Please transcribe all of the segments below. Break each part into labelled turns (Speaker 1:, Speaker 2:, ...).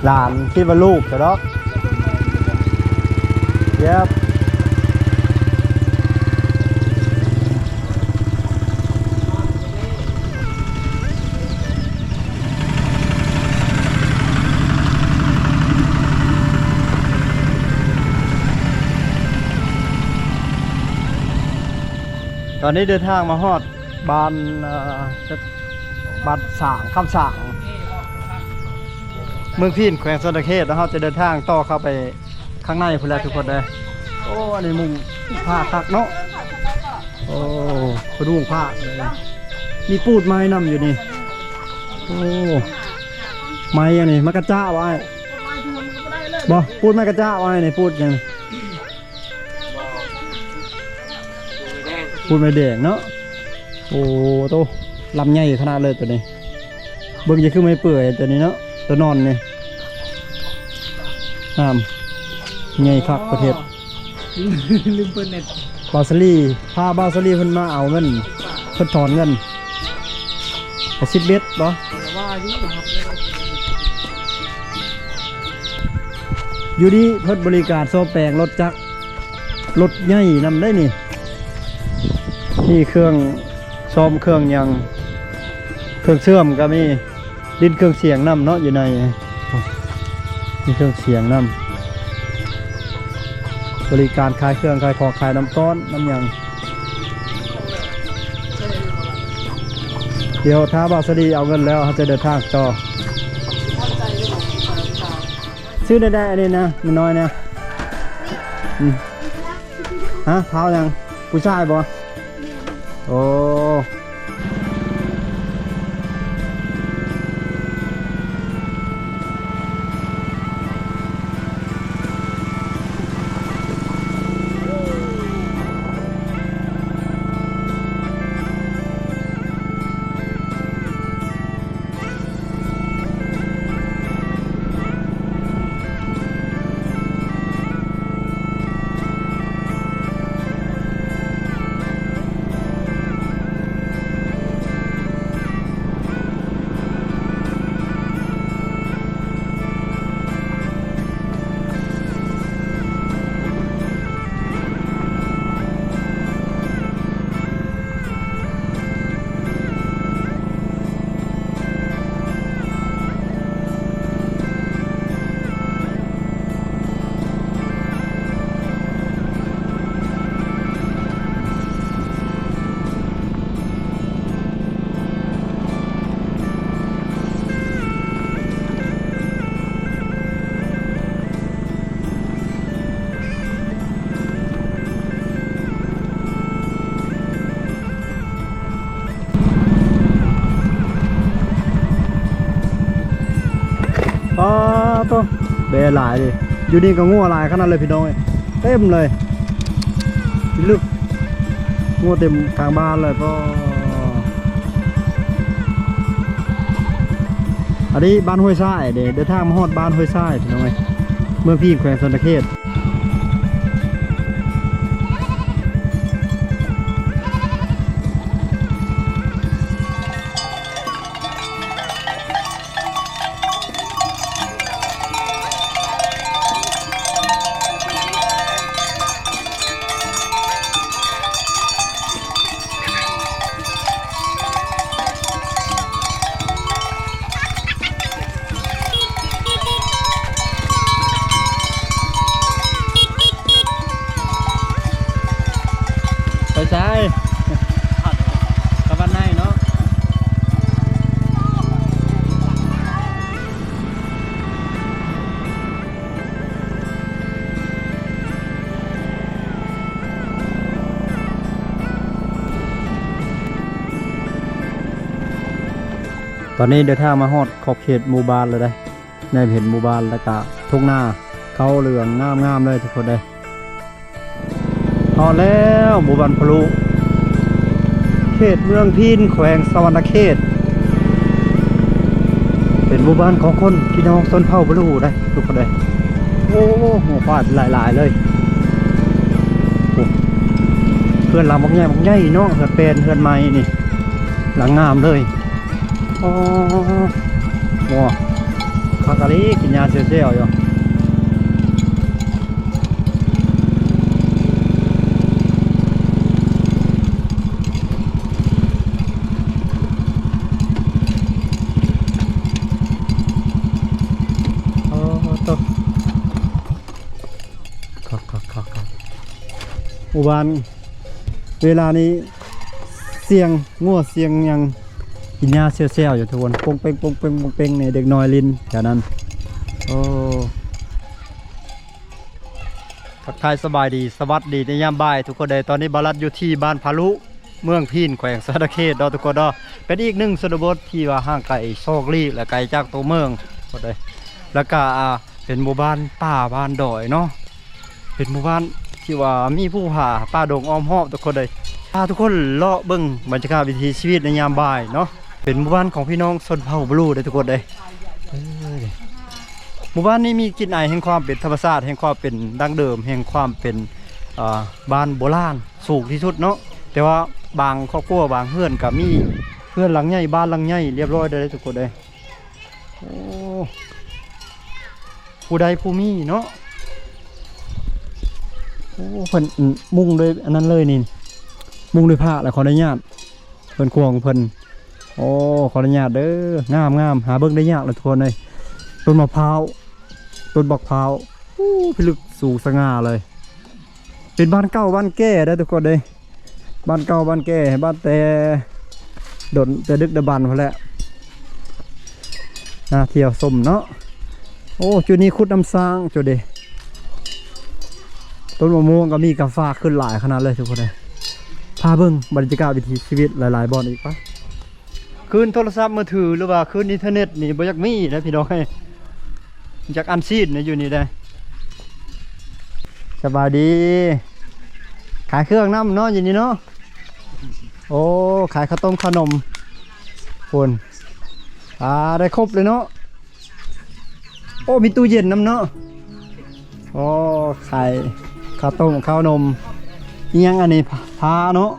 Speaker 1: หลานคิดว่าลูกแต่ดอกเย็บตอนนี้เดินทางมาฮอดบ้านบ้านสางคำสางเมืองพีนแขวงสนเขตแล้วเราจะเดินทางต่อเข้าไปข้างในพุ่นแล้วทุกคนเลยโอ้อันนี้มุงผ้าคักเนาะโอ้กระดุมผ้าเลยมีปูดไม้นำอยู่นี่โอ้ไม้ยังนี่มากระจ้าไว้บ่ปูดไม้กระจ้าไว้นี่ปูดยังปูดไม้แดงเนาะโอ้โตลำใหญ่ขนาดเลยตัวนี้เบิ่งจะขึ้นไม่เปื่อยตัวนี้เนาะตัวนอนนี่ใหญ่คักประเทศ
Speaker 2: ลืมเปิดเน็ต
Speaker 1: บาสลีพาบาสลีเพิ่นมาเอาเงินเพิ่นถอนเงิน10 เมตรบ่อยู่นี่เพิ่นบริการซ่อมแปลงรถจักรรถใหญ่นำได้นี่นี่เครื่องซ่อมเครื่องยังเครื่องเชื่อมก็มีดินเครื่องเสียงนำเนาะอยู่ในมีเครื่องเสียงนำบริการขายเครื่องขายของขายน้ำก้อนน้ำยังเดี๋ยวถ้าบาสดีเอาเงินแล้วเขาจะเดินทางต่อซื้อได้อันนี้นะมันน้อยนะฮะเท้ายังผู้ชายบ่โอ้ตัวเบลหลายดิอยู่นี่ก็งัวหลายขนาดเลยพี่น้องเต็มเลยลึกงัวเต็มทางบ้านเลยก็อันนี้บ้านห้วยทรายเดินทางมาฮอดบ้านห้วยทรายพี่น้องเมืองพีนแขวงสนเขตไปใช่กับบ้านในเนาะตอนนี้เดินทางมาฮอดขอบเขตหมู่บ้านเลยได้ในเห็นหมู่บ้านแล้วก็ทุ่งนาเขาเหลืองงามเลยทุกคนเลยพอแล้วหมู่บ้านพลุเขตเมืองพีนแขวงสวรรณเขตเป็นหมู่บ้านของคนพี่น้องชนเผ่าพลุได้ทุกคนเลยโอ้โหบ้านหลายเลยเพื่อนหลังบักใหญ่เนาะเพื่อนเป็นเพื่อนใหม่นี่หลังงามเลยโอ้โหข ผักอะไรกินยาเสียวๆอยู่โอ้ตกครับอุบานเวลานี้เสียงงัวเสียงยังกินยาเซี่ยวๆอยู่ทุกคนปงเป่งปงเป่งปงเป่งเนี่ยเด็กน้อยลินแถวนั้นโอ้ทักทายสบายดีสวัสดีในยามบ่ายทุกคนเลยตอนนี้บาลัดอยู่ที่บ้านพาลุเมืองพีนแขวงสะระเขตดอทุกคนดอเป็นอีกหนึ่งชนบทที่ว่าห่างไกลโซกลีและไกลจากตัวเมืองก็ได้แล้วก็เป็นหมู่บ้านป่าบ้านดอยเนาะเป็นหมู่บ้านที่ว่ามีผู้ผ่าป่าดงอ้อมหอบทุกคนเลยพาทุกคนเลาะเบิ้งบรรยากาศวิถีชีวิตในยามบ่ายเนาะเป็นหมู่บ้านของพี่น้องชนเผ่าบลูได้ทุกคนเลยหมู่บ้านนี้มีกลิ่นอายแห่งความเป็นธรรมชาติแห่งความเป็นดั้งเดิมแห่งความเป็นบ้านโบราณสูงที่สุดเนาะแต่ว่าบางครอบครัวบางเฮือนกับมีเฮือนหลังใหญ่บ้านหลังใหญ่เรียบร้อยได้ทุกคนเลยโอ้ผู้ใดผู้มีเนาะโอ้เพิ่นมุ่งเลยอันนั้นเลยนี่มุ่งด้วยผ้าแล้วขออนุญาตเพิ่นควงเพิ่นโอ้ขออนุญาตเด้องามหาเบิ่งได้ยากเลยทุกคนเลยต้นมะพร้าวต้นบักพร้าวพิลึกสูงสง่าเลยเป็นบ้านเก่าบ้านแก่ได้ทุกคนเลยบ้านเก่าบ้านแก่บ้านแต่ดนแต่ดึกดำบรรพ์พอแล้วน่าเที่ยวชมเนาะโอ้จุดนี้คุดน้ำสร้างจุดเดต้นมะม่วงก็มีกาแฟขึ้นหลายขนาดเลยทุกคนเลยพาเบิ่งบรรยากาศวิถีชีวิตหลายๆบอนอีกปะคืนโทรศัพท์มือถือหรือว่าคืนอินเทอร์เน็ตนี่บ่อยากมีนะพี่น้องให้จากอันซีดเนี่ยอยู่นี่ได้สบายดีขายเครื่องน้ำเนาะอยู่นี่เนาะโอ้ขายข้าวต้มขนมคนได้ครบเลยเนาะโอ้มีตู้เย็นน้ำเนาะโอ้ขายข้าวต้มข้าวนมยังอันนี้พาเนาะ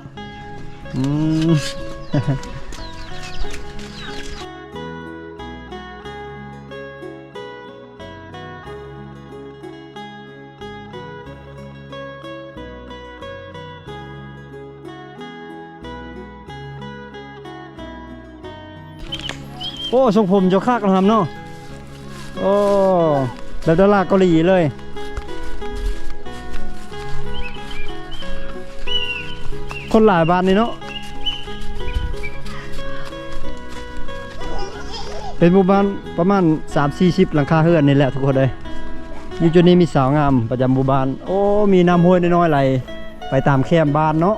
Speaker 1: โอ้ทรงผมเจ้าข้ากระทำเนาะโอ้แบบดาราเกาหลีเลยคนหลายบ้านนี่เนาะเป็นหมู่บ้านประมาณ 3-40 หลังคาเฮือนนี่แหละทุกคนเลยอยู่จุดนี้มีสาวงามประจำหมู่บ้านโอ้มีน้ำห้วยน้อยๆไหลไปตามแคมบ้านเนาะ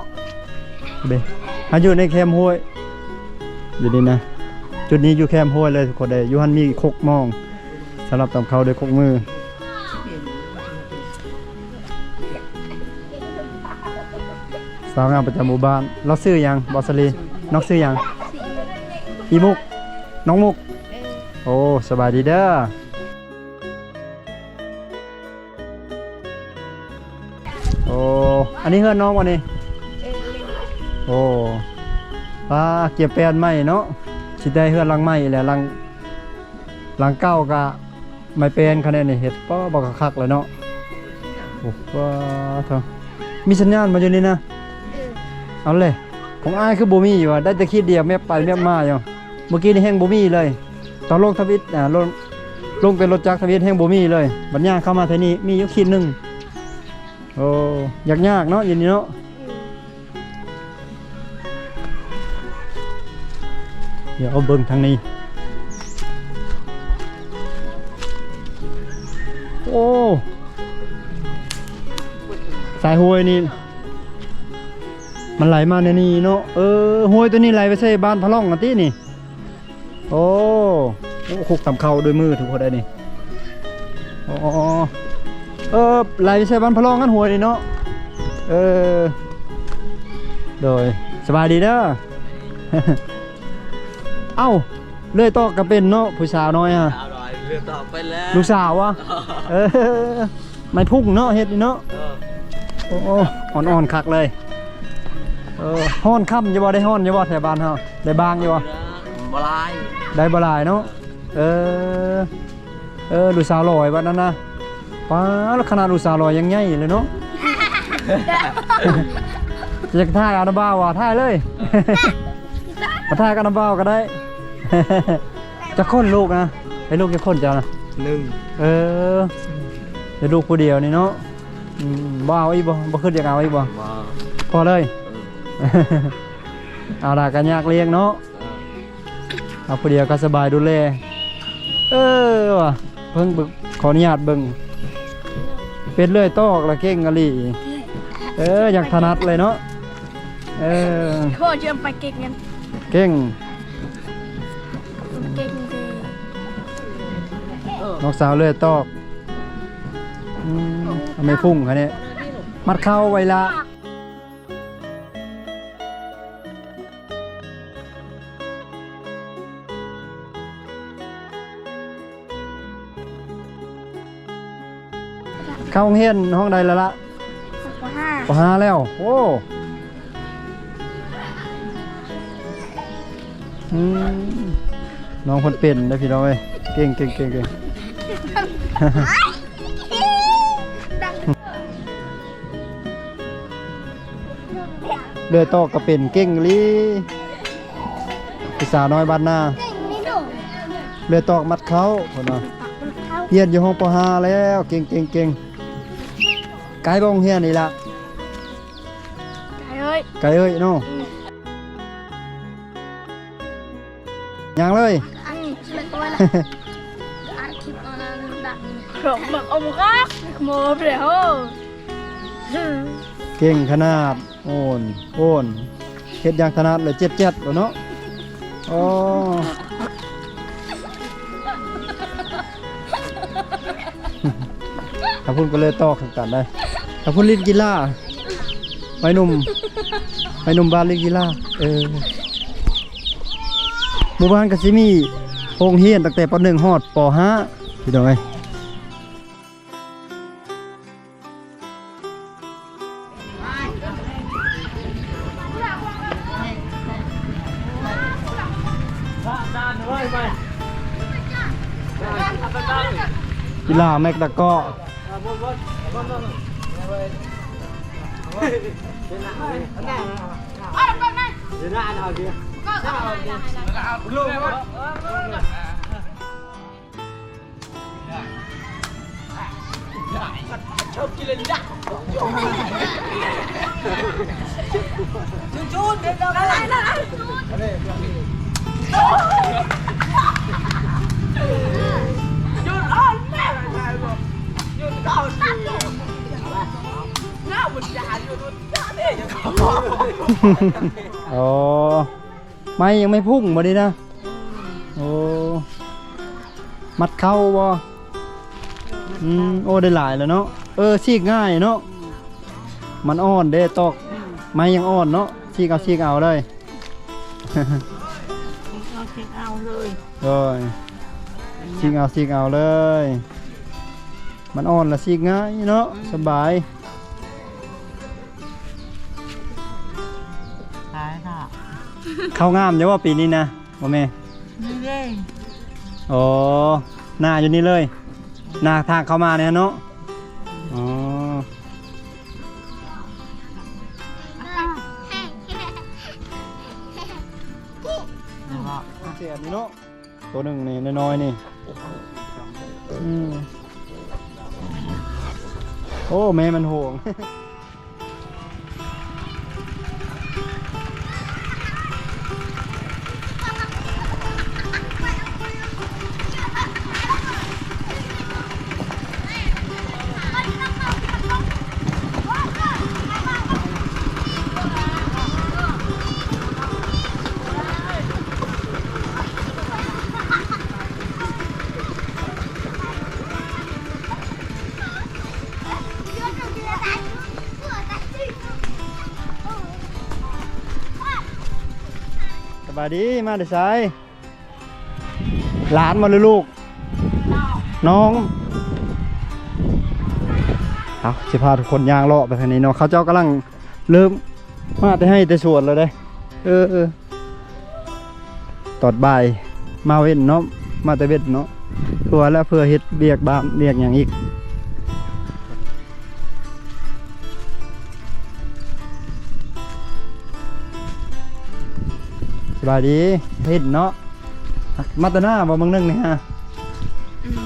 Speaker 1: เบ้อยู่ในแคมห้วยอยู่นี่นะจุดนี้อยู่แคมห้วยเลยทุกคนเลยยูฮันมีคกมองสำหรับตำเขาด้วยคกมือสาวงามประจำหมู่บ้านเราซื้อยังบอสลีน้องซื้อยังอีมุกน้องมุกโอ้สบายดีเด้อโอ้อันนี้เฮือนน้องวันนี้โอ้ป้าเก็บแปลนใหม่เนาะชิได้เฮือนหลังใหม่แหละหลังเก้ากะไม่เป็นคะแนนนี่เห็ดป้อบอกคักเลยเนาะโอ้ว้าเถอะมีสัญญาณมาอยู่นี่นะเอาเลยของอ้ายคือบ่มีอยู่ได้แต่คิดเดียวแม่ไปแม่มาอยู่เมื่อกี้นี่แห้งบ่มีเลยตอนลงทวิตลงเป็นรถจักรทวิตแห้งบ่มีเลยบัดย่างเข้ามาแถวนี้มีอยู่ขีดนึงโอ้ยากเนาะอย่างนี้เนาะเดี๋ยวเอาเบิ่งทางนี้โอ้สายห้วยนี่มันไหลมาในนี่เนาะห้วยตัวนี้ไหลไปใส่บ้านพะล่องกันที่นี่โอ้คุกตำเข่าด้วยมือทุกคนได้นี่อ๋อไหลไปใส่บ้านพะล่องกันห้วยนี่เนาะโดยสบายดีเด้อ เอ้าเลื่อยต่อกับเป็นเนาะผู้สาวน้อยฮะเลื่อยต่อเป็นแล้วลูกสาววะไม่พุ่งเนาะเฮ็ดนี่เนาะโอ้อ่อนๆคักเลยห้อนค่ำอย่าบ่ได้ห้อนอย่าบ่แถวบ้านเฮาได้บางอยู่บ่บลายได้บลายเนาะ ลูกสาวลอยวันนั้นนะป้าแล้วขนาดลูกสาวลอยยังใหญ่เลยเนาะ จะถ่ายอานาบ้าวว่ะถ่ายเลย มาถ่ายกับอานาบ้าวก็ได้ จะค้นลูกนะให้ลูกจะค้นเจ้านะ
Speaker 2: 1
Speaker 1: เดี๋ยวลูกผู้เดียวนี่เนาะบ่เอาอีกบ่ขึ้นอยากเอาอีกบ่พอเลย เอาล่ะกันยากเลี้ยงเนาะเอาผู้เดียวก็สบายดูแลว่ะเพิ่งขออนุญาตเบิ่งเป็นเลื่อยตอกละเก่งกะลี่อยากถนัดเลยเนาะ
Speaker 3: โคตรเชื่อมไปเก่งกัน
Speaker 1: เก่ง
Speaker 3: เก่งดี
Speaker 1: นกสาวเลื่อยตอกไม่พุ่งคันนี้มัดเข้าไว้ละเข้าโรงเรียนห้องใดแล้วล่ะป .5 แล้วโอ้น้องคนเป็นได้พี่น้องเอ้ยเก่งเดือดตอกก็เป็นเก่งลีพี่สาวน้อยบ้านนาเดือดตอกมัดเขาคนน่ะเรียนอยู่ห้องป .5 แล้วเก่งไกลบ้องเฮียนนี่ล่ะไกลเอ้ยน้องยังเลย
Speaker 3: ผมแบบอมกักโมเปรี้ยว
Speaker 1: เก่งขนาดโอนเฮ็ดอย่างถนัดเลยเจ็ดแล้วเนาะอ๋อถ้าพุ่นก็เลยตอกกันได้ถ้าพุ่นลินกีฬาไปหนุ่มบ้านลินกีฬาหมู่บ้านก็สิมีโรงเรียนตั้งแต่ป .1 ฮอดป .5 พี่น้องเอ้ยกีฬาแม็กตะก้ออ๋อไม่ยังไม่พุ่งมาดินะโอ้มัดเข้าบ่โอ้ได้หลายแล้วเนาะฉีกง่ายเนาะมันอ่อนเด้ตอกไม้ยังอ่อนเนาะฉีกเอาเลยฉีกเอาเลยมันอ่อนละฉีกง่ายเนาะสบายเข้างามเดี๋ยวว่าปีนี้นะบ่แม่นี่เลยอ๋อหน้าอยู่นี่เลยหน้าทางเข้ามาเนี่ยเนาะอ๋อเสียนี่เนาะตัวหนึ่งนี่น้อยๆนี่โอ้แม่มันห่วงสบายดีมาเดี๋ยวใช้หลานมาเลยลูกน้องเอาสิพาทุกคนย่างเลาะไปทางนี้เนาะเขาเจ้ากำลังเริ่มมาแต่ให้แต่สวนเลยได้ตอดบ่ายมาเว้นเนาะมาแต่เว้นเนาะ ตัวแล้วเพื่อเฮ็ดเบียกบ้านเบียกอย่างอีกสบายดีเห็นเนาะมาตาหน้าบ่บางนึงนี่ฮะ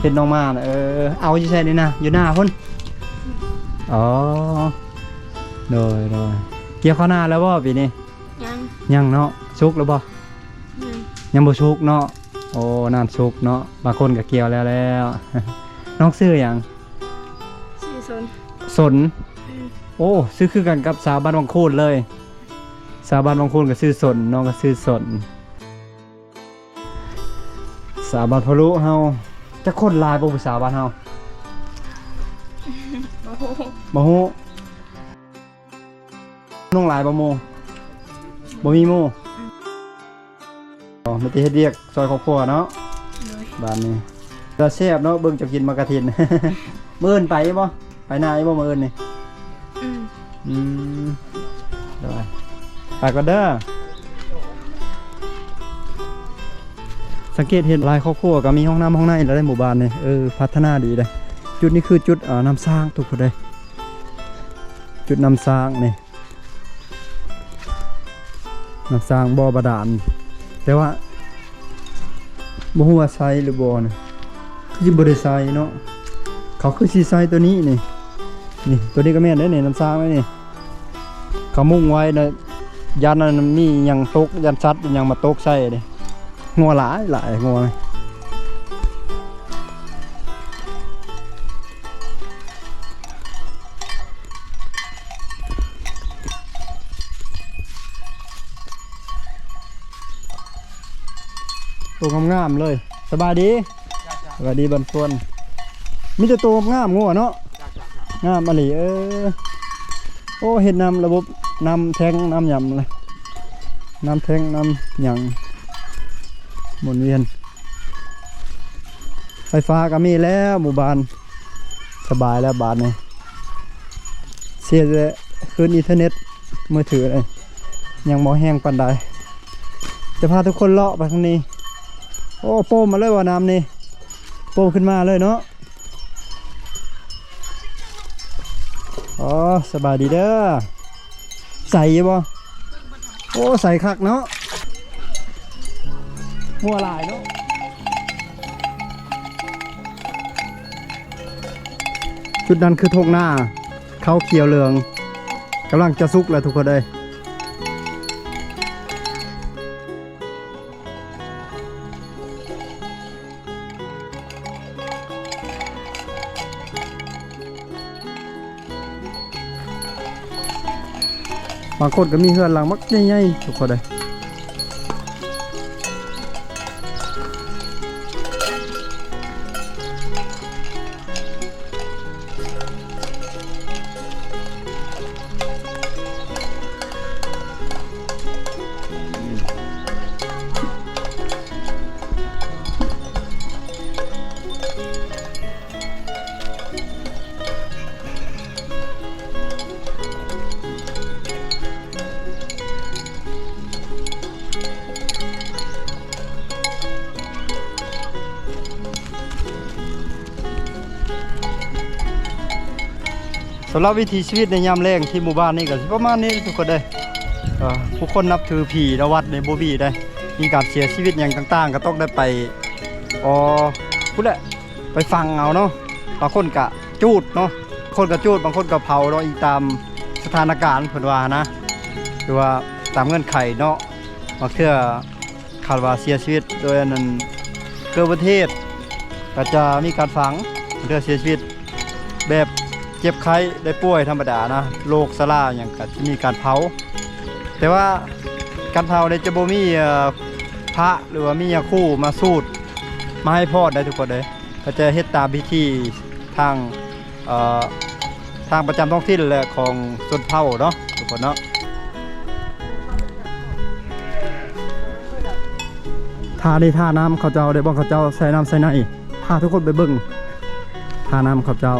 Speaker 1: เห็นน้องมาน่ะเอาอยู่ใช่นี่นะอยู่หน้าพุ่นอ๋อโดยเกี่ยวข้าวหน้าแล้วบ่ปีนี้ยังเนาะสุกแล้วบ่ยังบ่สุกเนาะโอ้น้ำสุกเนาะบางคนก็เกี่ยวแล้ว น้องซื้อหยังสนโอ้ซื้อคือกันกับสาวบ้านวังคูนเลยสาวบ้านวังคูนก็ซื้อสนน้องก็ซื้อสนสาวบ้านพลุเฮาจะคนลายบ่ผู้สาวบ้านเฮาบ่ฮู้น้องหลายบ่โมบ่มีโมอ๋อมันสิเฮ็ดเรียกซอยครอบครัวเนาะบ้านนี้เราแซ่บเนาะเบิ่งจะกินมากระถิน มื้ออื่นไปบ่ไปนาบ่มื้ออื่นนี่ได้ไปก่อนเด้อสังเกตเห็นหลายครอบครัวก็มีห้องน้ำห้องในแล้วในหมู่บ้านนี่พัฒนาดีเลยจุดนี้คือจุดน้ำสร้างทุกคนเลยจุดน้ำสร้างนี่น้ำสร้างบ่อบาดาลแต่ว่าบ่ฮู้ว่าไซหรือบ่นะคือบ่ได้ไซเนาะเขาคือสิไซตัวนี้นี่ตัวนี้ก็แม่นได้นี่น้ำสร้างไว้นี่เขามุ่งไว้นะยันนั้นมีหยังตกยันซัดหยังมาตกใส่เด้งัวหลายงัวตัวงามๆเลยสบายดีสบายดีบันฟวนมีแต่ตัวงามงัวเนาะงามมาหลีโอ้เห็นน้ำระบบน้ำแทงน้ำยำเลยน้ำแทงน้ำหยังหมุนเวียนไฟฟ้าก็มีแล้วหมู่บ้านสบายแล้วบ้านนี้เสียจะคืนอินเทอร์เน็ตมือถือเลยยังมอแห้งปันใดจะพาทุกคนเลาะไปทางนี้โอ้โป้มาเลยว่าน้ำนี่โป้ขึ้นมาเลยเนาะอ๋อสบายดีเด้อใส่ยังบ่โอ้ใส่คักเนาะมัวลายเนาะจุดนั้นคือทงหน้าเขาเขียวเหลืองกำลังจะสุกแล้วทุกคนเลยบางคนก็มีเฮือนหลังมักใหญ่ๆทุกคนเลยสำหรับวิถีชีวิตในยามแรงที่หมู่บ้านนี่ก็ประมาณนี้ทุกคนเลยผู้คนนับถือผีนวัดในโบบีได้มีการเสียชีวิตอย่างต่างๆก็ต้องได้ไปพูดแหละไปฟังเอาเนาะบางคนกะจูดเนาะคนกะจูดบางคนกะเผาเนาะอีกตามสถานการณ์เพิ่นว่านะหรือว่าตามเงื่อนไขเนาะบางเทื่อคาดว่าเสียชีวิตโดยนั้นเกิดอุบัติเหตุก็จะมีการฝังเทื่อเสียชีวิตแบบเจ็บไข้ได้ป่วยธรรมดานะโรคซาร่าอย่างก็จะมีการเผาแต่ว่าการเผาเนี่ยจะบ่มีพระหรือว่ามียาคู่มาสูตรมาให้พอดได้ทุกคนเลยก็จะเฮ็ดตามพิธีทางประจำท้องถิ่นและของชนเผ่าเนาะทุกคนเนาะท่าได้ท่าน้ำเขาเจ้าได้บ้องเขาเจ้าใส่น้ำใส่ในพาทุกคนไปเบิ่งท่าน้ำเขาเจ้า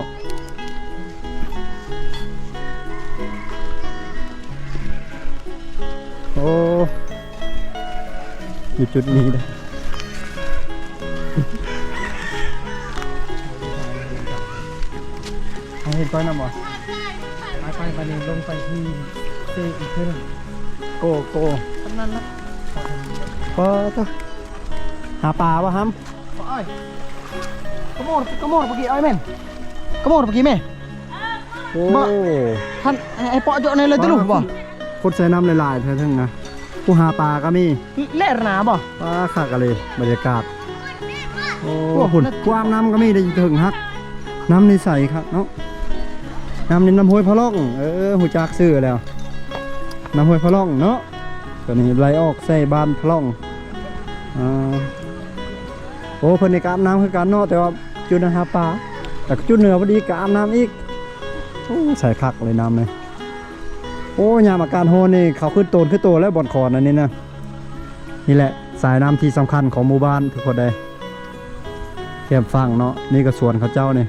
Speaker 1: โอ้อยู่จุดนี้เลย เห็นก้อยน้ำบ่
Speaker 2: ไปบันนี้ลงไปที่เซอีกเท่านึง
Speaker 1: โก
Speaker 2: กำนันนะ
Speaker 1: ปะตะหาปลาป่ะฮัม
Speaker 2: โอ้ย
Speaker 1: กระโมดเมื่อกี้ไอ้แม่นกระโมดเมื่อกี้แม่โอ้
Speaker 2: ท่านไอ้เปาะเจาะในเลยตะลุกบ่
Speaker 1: คนใส่น้ำหลายๆเท่านั้นนะผู้หาปลาก็มี
Speaker 2: เล่หนาบ่
Speaker 1: ปลาขากะเลยบรรยากาศโอ้หุ่นความน้ำก็มีได้ถึงฮักน้ำนี่ใสครับเนาะน้ำนี่น้ำห้วยพะล่องหูจักซื้อแล้วน้ำห้วยพะล่องเนาะตัวนี้ไหลออกใส่บ้านพะล่องโอ้เพิ่นในกอาบน้ำคือกันเนาะแต่ว่าจุดนะฮะปลาแต่จุดเหนือพอดีกอาบน้ำอีกโอ้ใส่คักเลยน้ำเลยโอ้ยามอาการโฮนี่เขาขึ้นโตแล้วบ่อนคอนอันนี้นะนี่แหละสายน้ำที่สำคัญของหมู่บ้านทุกคนได้เทียมฟังเนาะนี่ก็สวนเขาเจ้าเนี่ย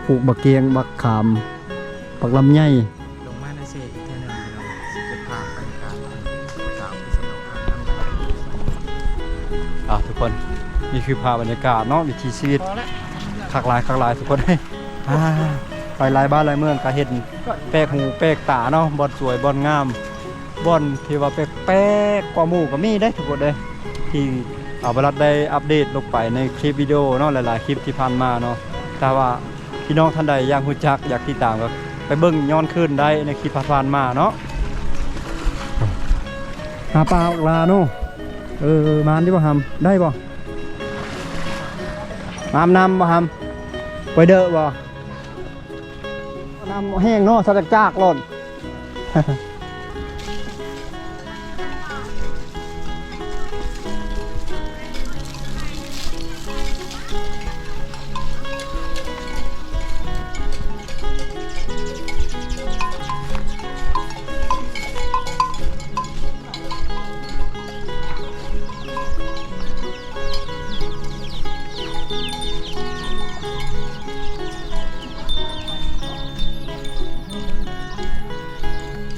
Speaker 1: ปลูกบักเกียงบักขามบักลำไย
Speaker 2: ลงมาในเซอีกเท่านึงเราสิเป็นภาพบรรยากาศสาวที่สนุกทางน้ำ
Speaker 1: ทุกคนนี่คือภาพบรรยากาศเนาะวิถีชีวิตคักหลายทุกคนไปหลายบ้านหลายเมืองก็เห็นแปลกหูแปลกตาเนาะบ่อนสวยบ่อนงามบ่อนที่ว่าแปลกกว่าหมู่ก็มีได้ทุกคนเลยที่เอาบรัดได้อัปเดตลงไปในคลิปวิดีโอเนาะหลายๆคลิปที่ผ่านมาเนาะแต่ว่าพี่น้องท่านใดอยากรู้จักอยากติดตามก็ไปเบิ่งย้อนคืนได้ในคลิปผ่านมาเนาะหาปลาลาเนาะมานที่บ่ทำได้บ่น้ำบ่ทำไปเด้อบ่น้ำแห้งเนาะสักจากหล่น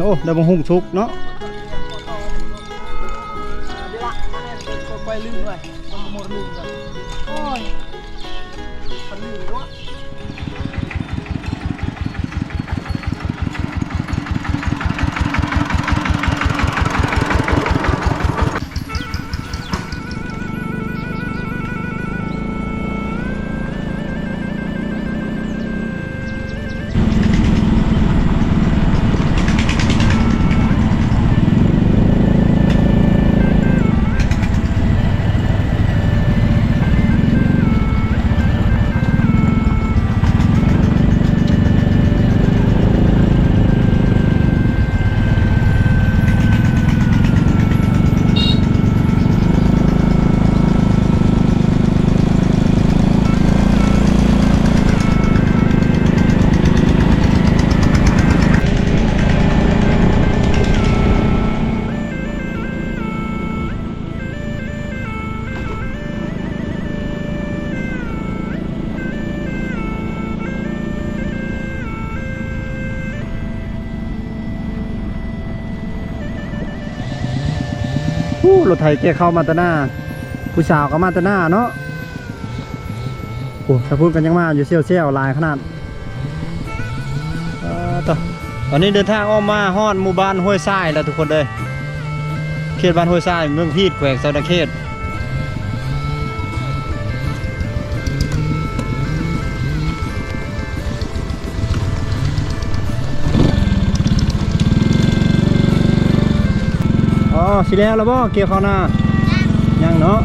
Speaker 1: โอ้ได้มาหุงชุกเนาะ
Speaker 2: ไปลืมเลยมันหมดลืมกันโอ้ยมันลืมวะ รถไถแกเข้ามาตะหน้าผู้สาวก็มาตะหน้าเนาะโอ้ถ้าพูดกันยังมาอยู่เซี่ยวๆลายขนาดตอนนี้เดินทางออกมาฮอดหมู่บ้านห้วยทรายแล้วทุกคนเลยเขตบ้านห้วยทรายเมืองพีดแขวงสะเขตสิแล้วบ่เกี่ยวข้าวหน้ายังเนาะ